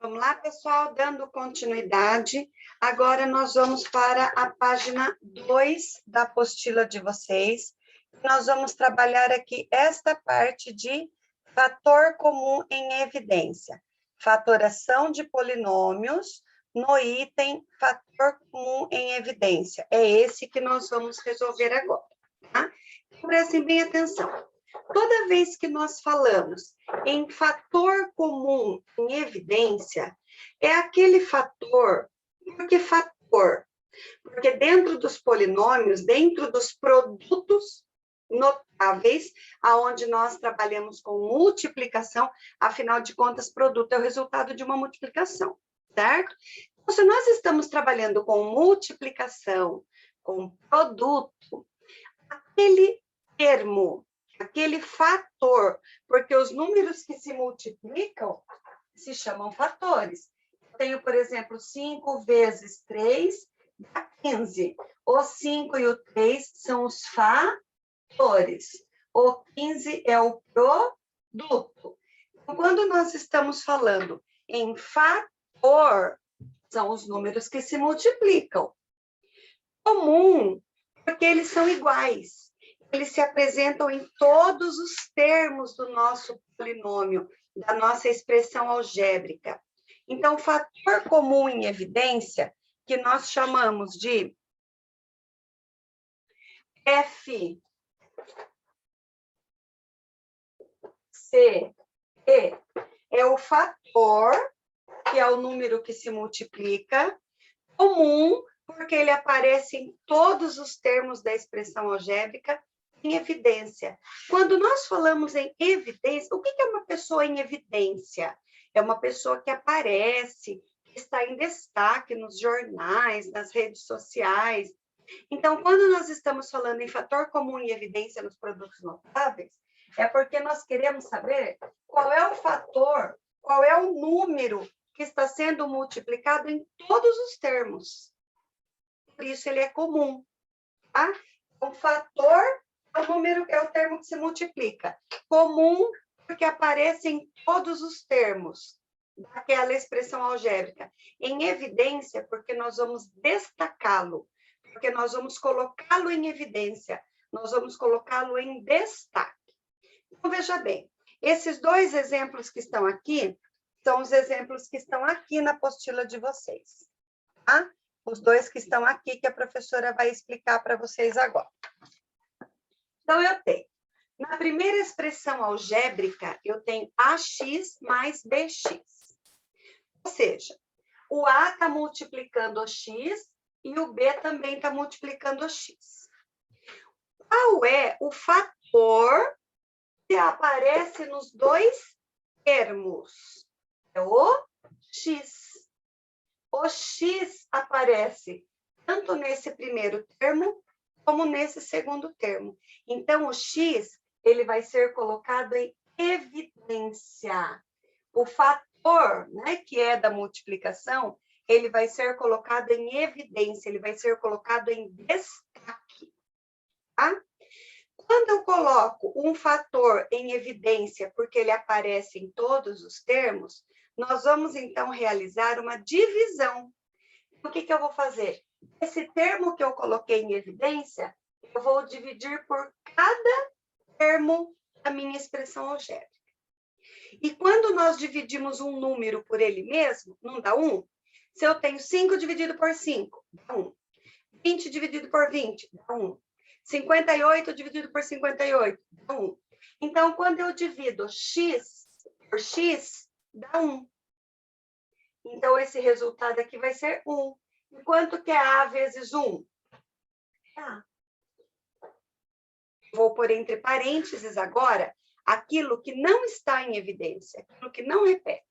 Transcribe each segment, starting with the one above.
Vamos lá, pessoal, dando continuidade. Agora nós vamos para a página 2 da apostila de vocês. Nós vamos trabalhar aqui esta parte de fator comum em evidência. Fatoração de polinômios no item fator comum em evidência. É esse que nós vamos resolver agora, tá? Então, prestem bem atenção. Toda vez que nós falamos em fator comum em evidência, é aquele fator, por que fator? Porque dentro dos polinômios, dentro dos produtos notáveis, aonde nós trabalhamos com multiplicação, afinal de contas, produto é o resultado de uma multiplicação, certo? Então, se nós estamos trabalhando com multiplicação, com produto, aquele termo, aquele fator, porque os números que se multiplicam se chamam fatores. Eu tenho, por exemplo, 5 vezes 3 dá 15. O 5 e o 3 são os fatores. O 15 é o produto. Então, quando nós estamos falando em fator, são os números que se multiplicam. Comum, porque eles são iguais. Eles se apresentam em todos os termos do nosso polinômio, da nossa expressão algébrica. Então, fator comum em evidência, que nós chamamos de F, C, E, é o fator, que é o número que se multiplica, comum, porque ele aparece em todos os termos da expressão algébrica, em evidência. Quando nós falamos em evidência, o que é uma pessoa em evidência? É uma pessoa que aparece, que está em destaque nos jornais, nas redes sociais. Então, quando nós estamos falando em fator comum em evidência nos produtos notáveis, é porque nós queremos saber qual é o fator, qual é o número que está sendo multiplicado em todos os termos. Por isso, ele é comum. Tá? O fator é o número, é o termo que se multiplica. Comum, porque aparece em todos os termos daquela expressão algébrica. Em evidência, porque nós vamos destacá-lo, porque nós vamos colocá-lo em evidência, nós vamos colocá-lo em destaque. Então, veja bem, esses dois exemplos que estão aqui, são os exemplos que estão aqui na apostila de vocês. Tá? Os dois que estão aqui, que a professora vai explicar para vocês agora. Então, eu tenho, na primeira expressão algébrica, eu tenho AX mais BX. Ou seja, o A está multiplicando o X e o B também está multiplicando o X. Qual é o fator que aparece nos dois termos? É o X. O X aparece tanto nesse primeiro termo, como nesse segundo termo. Então, o X, ele vai ser colocado em evidência. O fator, né, que é da multiplicação, ele vai ser colocado em evidência, ele vai ser colocado em destaque. Tá? Quando eu coloco um fator em evidência, porque ele aparece em todos os termos, nós vamos, então, realizar uma divisão. O que eu vou fazer? Esse termo que eu coloquei em evidência, eu vou dividir por cada termo da minha expressão algébrica. E quando nós dividimos um número por ele mesmo, não dá 1? Se eu tenho 5 dividido por 5, dá 1. 20 dividido por 20, dá 1. 58 dividido por 58, dá 1. Então, quando eu divido x por x, dá 1. Então, esse resultado aqui vai ser 1. E quanto que é A vezes 1? É A. Vou pôr entre parênteses agora aquilo que não está em evidência, aquilo que não repete.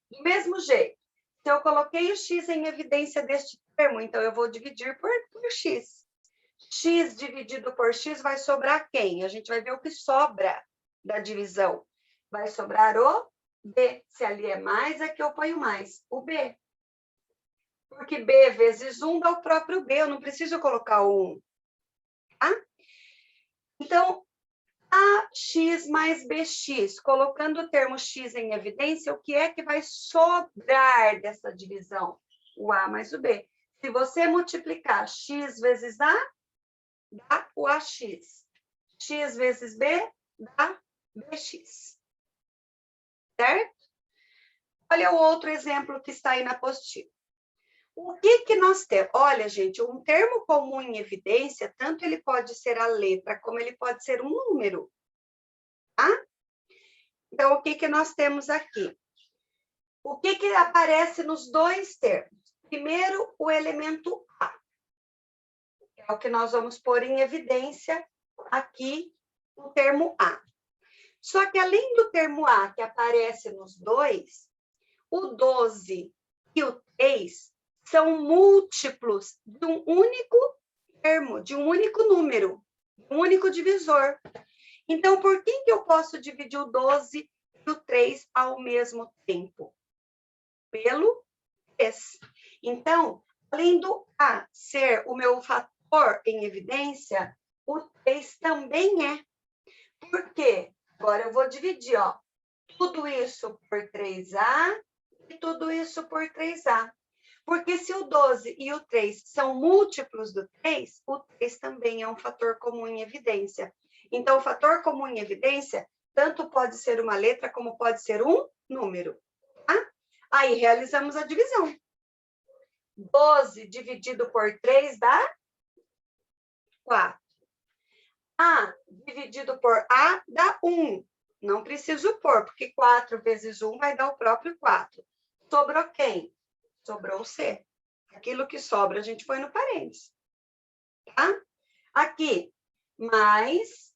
Do mesmo jeito, se eu coloquei o x em evidência deste termo, então eu vou dividir por x. X dividido por x vai sobrar quem? A gente vai ver o que sobra da divisão. Vai sobrar o B. Se ali é mais, aqui eu ponho mais. O B. Porque B vezes 1 dá o próprio B. Eu não preciso colocar o 1. Tá? Então, AX mais BX, colocando o termo X em evidência, o que é que vai sobrar dessa divisão? O A mais o B. Se você multiplicar X vezes A, dá o AX. X vezes B, dá BX. Certo? Olha o outro exemplo que está aí na apostila. O que nós temos? Olha, gente, um termo comum em evidência, tanto ele pode ser a letra, como ele pode ser um número. Tá? Então, o que nós temos aqui? O que aparece nos dois termos? Primeiro, o elemento A. É o que nós vamos pôr em evidência aqui, o termo A. Só que, além do termo A, que aparece nos dois, o 12 e o 3 são múltiplos de um único termo, de um único número, um único divisor. Então, por que eu posso dividir o 12 e o 3 ao mesmo tempo? Pelo 3. Então, além do A ser o meu fator em evidência, o 3 também é. Por quê? Agora eu vou dividir, ó, tudo isso por 3A e tudo isso por 3A. Porque se o 12 e o 3 são múltiplos do 3, o 3 também é um fator comum em evidência. Então, o fator comum em evidência tanto pode ser uma letra como pode ser um número. Tá? Aí, realizamos a divisão. 12 dividido por 3 dá 4. A dividido por A dá 1. Não preciso pôr, porque 4 vezes 1 vai dar o próprio 4. Sobrou quem? Sobrou o C. Aquilo que sobra, a gente põe no parênteses. Tá? Aqui, mais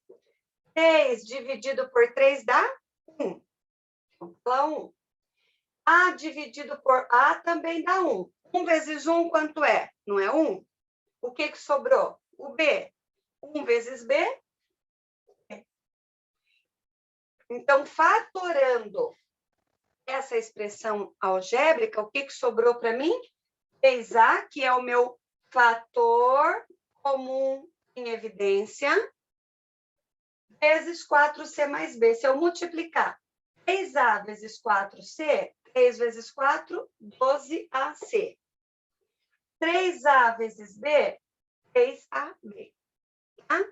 3 dividido por 3 dá 1. Então, 1. A dividido por A também dá 1. 1 vezes 1, quanto é? Não é 1? O que sobrou? O B. 1 vezes B. Então, fatorando essa expressão algébrica, o que sobrou para mim? 3A, que é o meu fator comum em evidência, vezes 4C mais B. Se eu multiplicar 3A vezes 4C, 3 vezes 4, 12AC. 3A vezes B, 3AB. Tá?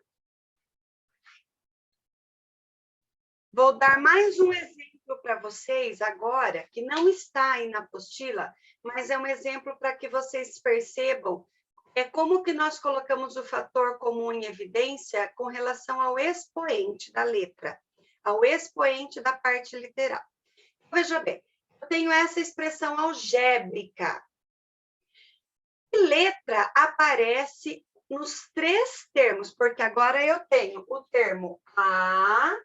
Vou dar mais um exemplo para vocês agora, que não está aí na apostila, mas é um exemplo para que vocês percebam como que nós colocamos o fator comum em evidência com relação ao expoente da letra, ao expoente da parte literal. Veja bem, eu tenho essa expressão algébrica. Que letra aparece nos três termos? Porque agora eu tenho o termo A,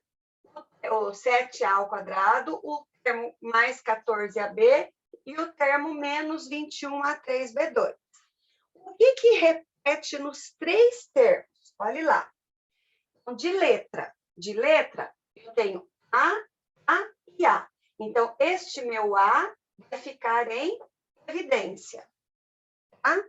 o 7A ao quadrado, o termo mais 14AB e o termo menos 21A3B2. O que repete nos três termos? Olhe lá. Então, de letra, eu tenho A e A. Então, este meu A vai ficar em evidência. Tá?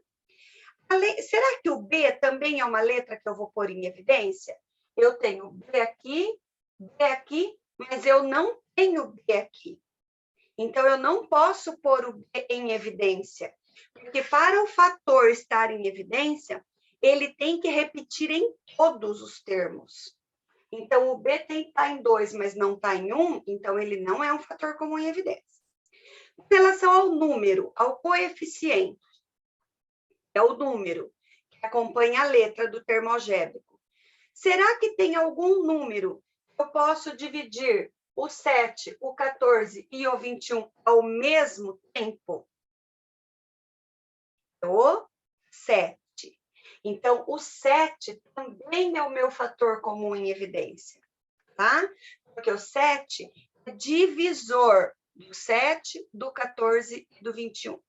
Será que o B também é uma letra que eu vou pôr em evidência? Eu tenho B aqui, mas eu não tenho B aqui. Então, eu não posso pôr o B em evidência. Porque para o fator estar em evidência, ele tem que repetir em todos os termos. Então, o B tem que estar em 2, mas não está em 1, então ele não é um fator comum em evidência. Com relação ao número, ao coeficiente, é o número que acompanha a letra do termo algébrico. Será que tem algum número que eu posso dividir o 7, o 14 e o 21 ao mesmo tempo? O 7. Então, o 7 também é o meu fator comum em evidência, tá? Porque o 7 é divisor do 7, do 14 e do 21.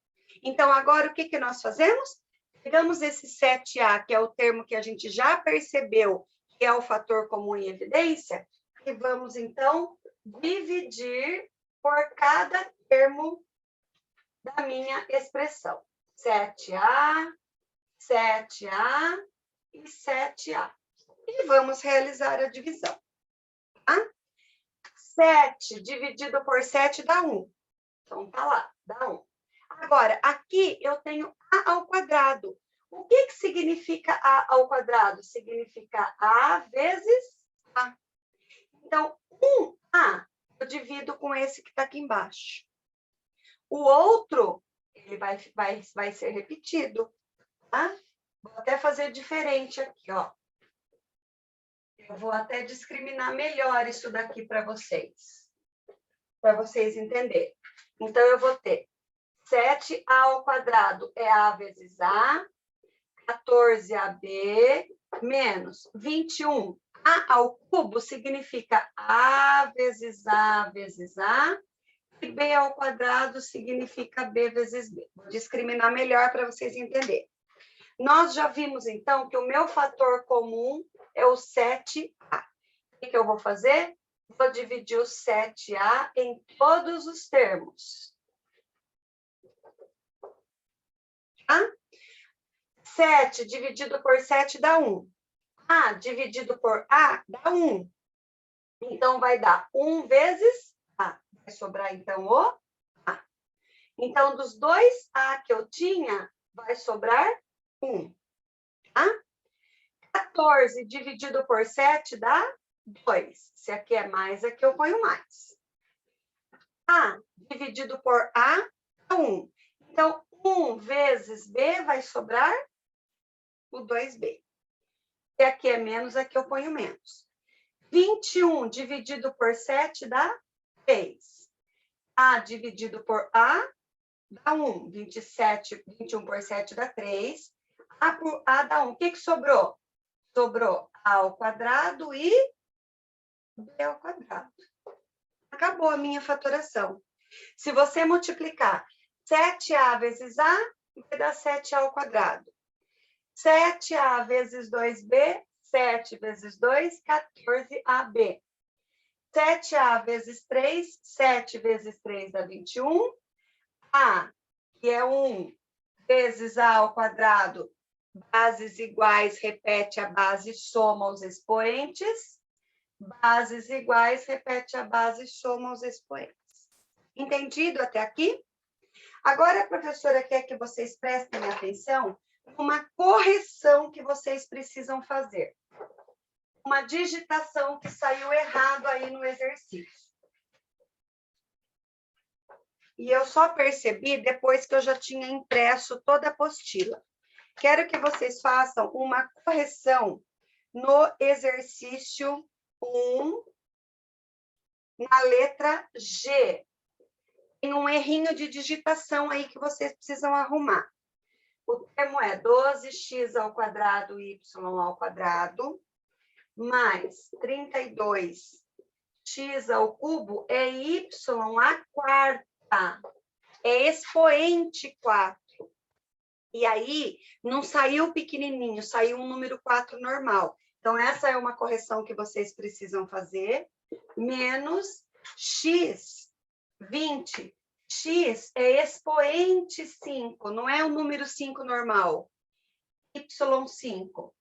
Então, agora, o que nós fazemos? Pegamos esse 7A, que é o termo que a gente já percebeu que é o fator comum em evidência, e vamos, então, dividir por cada termo da minha expressão. 7A, 7A e 7A. E vamos realizar a divisão. Tá? 7 dividido por 7 dá 1. Então, tá lá, dá 1. Agora, aqui eu tenho A ao quadrado. O que significa A ao quadrado? Significa A vezes A. Então, 1A eu divido com esse que está aqui embaixo. O outro, ele vai ser repetido, tá? Vou até fazer diferente aqui, ó. Eu vou até discriminar melhor isso daqui para vocês entenderem. Então, eu vou ter 7A ao quadrado é A vezes A, 14AB, menos 21. A ao cubo significa A vezes A vezes A, e B ao quadrado significa B vezes B. Vou discriminar melhor para vocês entenderem. Nós já vimos, então, que o meu fator comum é o 7A. O que eu vou fazer? Vou dividir o 7A em todos os termos. Tá? 7 dividido por 7 dá 1. A dividido por A dá 1. Então, vai dar 1 vezes A. Vai sobrar, então, o A. Então, dos dois A que eu tinha, vai sobrar 1. Tá? 14 dividido por 7 dá 2. Se aqui é mais, aqui eu ponho mais. A dividido por A dá 1. Então, 1 vezes B vai sobrar o 2B. Se aqui é menos, aqui eu ponho menos. 21 dividido por 7 dá 3. A dividido por A dá 1. 21 por 7 dá 3. A por A dá 1. O que sobrou? Sobrou A ao quadrado e B ao quadrado. Acabou a minha fatoração. Se você multiplicar 7A vezes A, vai dar 7A ao quadrado. 7A vezes 2B, 7 vezes 2, 14AB. 7A vezes 3, 7 vezes 3 dá 21. A, que é 1, vezes A ao quadrado, bases iguais, repete a base, soma os expoentes. Bases iguais, repete a base, soma os expoentes. Entendido até aqui? Agora, a professora quer que vocês prestem atenção numa correção que vocês precisam fazer. Uma digitação que saiu errado aí no exercício. E eu só percebi depois que eu já tinha impresso toda a apostila. Quero que vocês façam uma correção no exercício 1, na letra G. Tem um errinho de digitação aí que vocês precisam arrumar. O termo é 12x ao quadrado, y ao quadrado, mais 32x ao cubo é y à quarta. É expoente 4. E aí, não saiu pequenininho, saiu um número 4 normal. Então, essa é uma correção que vocês precisam fazer. Menos x, 20. X é expoente 5, não é o número 5 normal. Y5.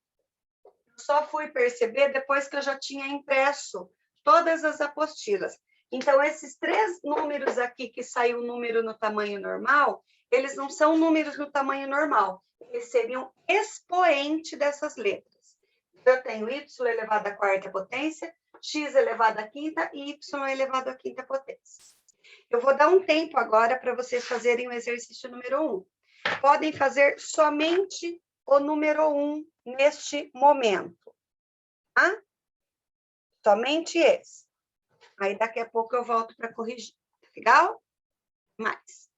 Só fui perceber depois que eu já tinha impresso todas as apostilas. Então, esses 3 números aqui, que saiu o número no tamanho normal, eles não são números no tamanho normal. Eles seriam expoente dessas letras. Eu tenho y elevado à quarta potência, x elevado à quinta e y elevado à quinta potência. Eu vou dar um tempo agora para vocês fazerem o exercício número 1. Podem fazer somente o número 1 neste momento. Tá? Somente esse. Aí, daqui a pouco, eu volto para corrigir. Legal? Mais.